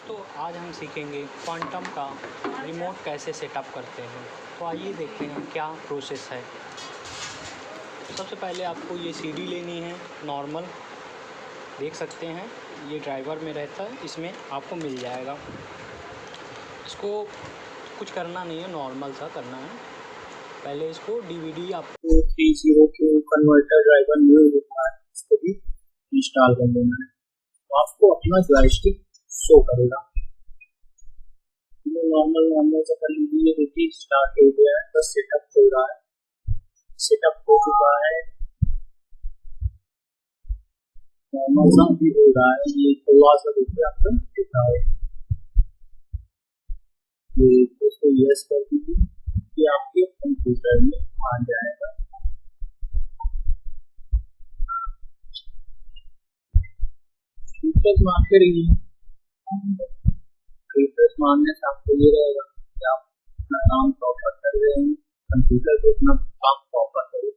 तो आज हम सीखेंगे क्वांटम का रिमोट कैसे सेटअप करते हैं। तो आइए देखते हैं क्या प्रोसेस है। सबसे पहले आपको ये सीडी लेनी है नॉर्मल, देख सकते हैं ये ड्राइवर में रहता है, इसमें आपको मिल जाएगा। इसको कुछ करना नहीं है, नॉर्मल सा करना है। पहले इसको डीवीडी आपको 30 के कन्वर्टर ड्राइवर न्यू दिखा है, इसको भी इंस्टॉल कर लेना है। तो आपको अपना जॉयस्टिक शो करेगा। नॉर्मल से कर लीजिए। देखिए स्टार्ट हो गया है, बस सेटअप हो रहा है, सेटअप हो चुका है, नॉर्मल सा भी हो रहा है। ये थोड़ा सा देखिए आपको दिखा है, ये इसको यस कर दीजिए कि आपके कंप्यूटर में आ जाएगा। फीचर्स मांग रही है, फीचर्स मांगने से आपको ये रहेगा कि आप अपना काम प्रॉपर कर रहे हैं, कंप्यूटर को अपना काम प्रॉपर करें।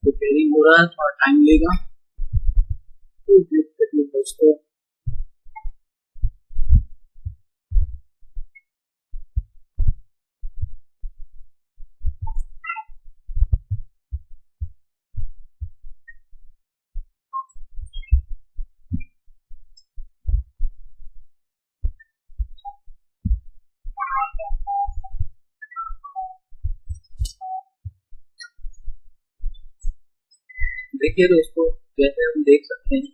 रिपेयरिंग हो रहा है, थोड़ा टाइम लेगा। दोस्तों देखिए दोस्तों, जैसे हम देख सकते हैं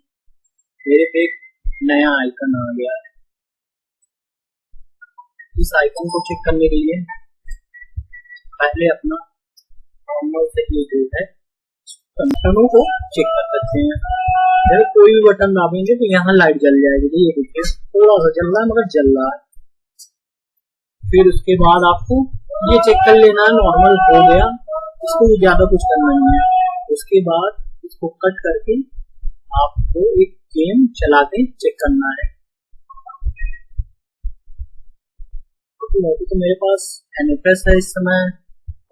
मेरे पे एक नया आइकन आ गया है। इस आइकन को चेक करने के लिए पहले अपना नॉर्मल से ये जो है बटनों को चेक कर सकते हैं। जब कोई भी बटन दाबेंगे तो यहाँ लाइट जल जाएगी। ये देखिए थोड़ा सा जल रहा है मगर जल रहा है। फिर उसके बाद आपको ये चेक कर लेना है नॉर्मल हो गया, इसको ज्यादा कुछ करना नहीं है। उसके बाद इसको कट करके आपको एक गेम चला के चेक करना है। तो मेरे पास एनएफएस है इस समय,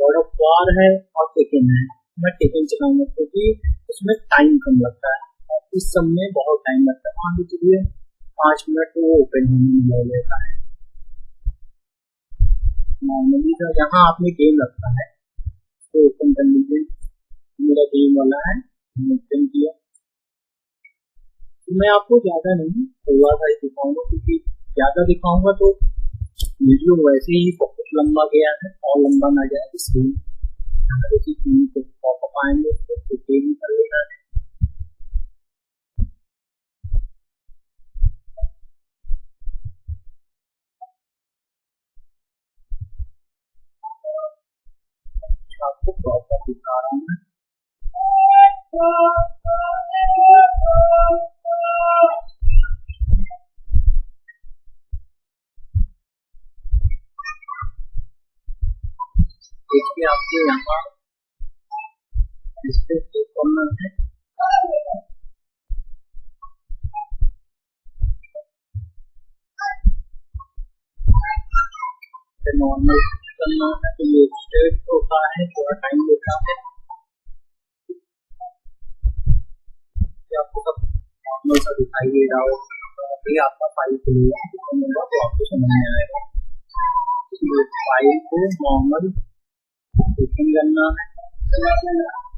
गॉड ऑफ वॉर है और टेकन है। मैं टेकन चलाऊंगा क्योंकि उसमें टाइम कम लगता है और इस सब में बहुत टाइम लगता है। मान लीजिए 5 मिनट वो ओपन होने में लग लेता है। नॉर्मली जहाँ आपने गेम रखा है तो ओपन कर लीजिए। मेरा गेम वाला है, ओपन किया। मैं आपको ज्यादा नहीं थोड़ा सा ही दिखाऊंगा, क्योंकि ज्यादा दिखाऊंगा तो वीडियो वैसे ही कुछ लंबा गया है और लंबा ना जाए, इसलिए पाएंगे तो गेम कर लेना है। आपको प्रॉपर दिखा रहा हूँ। देखिए आपको यहाँ डिस्प्ले क्लिक करना है, नॉर्मल करना है तो ये स्ट्रेट होता है, थोड़ा टाइम लेता है। आपको सब नॉर्मल सा दिखाई दे रहा हो तो आपका फाइल खुलेगा तो आपको समझ में आएगा। फाइल को नॉर्मल ओपन करना है।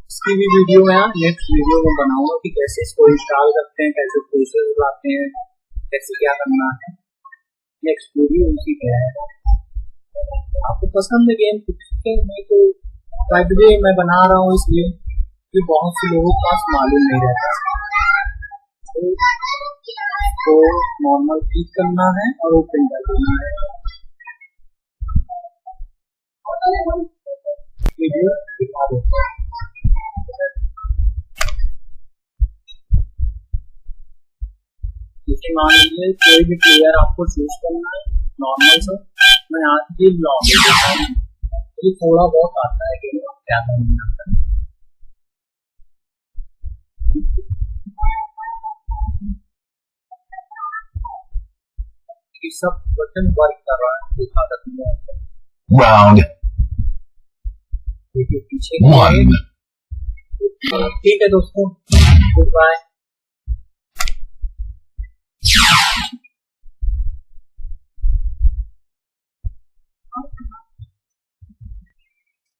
इसकी भी वीडियो मैं नेक्स्ट वीडियो में बनाऊंगा कि कैसे इसको इंस्टॉल करते हैं, कैसे प्रोसेस लाते हैं, कैसे क्या करना है। नेक्स्ट वीडियो उसी पे है। आपको पसंद है गेम मैं तो बाय द वे मैं बना रहा हूँ, इसलिए कि बहुत से लोगों के पास मालूम नहीं रहता। तो नॉर्मल क्लिक करना है और ओपन कर देना है। वीडियो दिखा देता है। जैसे मान लीजिए कोई भी प्लेयर आपको चूज करना है नॉर्मल से, मैं आज ये ब्लॉग थोड़ा बहुत आता है, ज्यादा नहीं आता है। ये सब बटन वर्क कर रहा है, दिखा सकते हैं। Round देखिए पीछे 1. ठीक है दोस्तों, गुड बाय।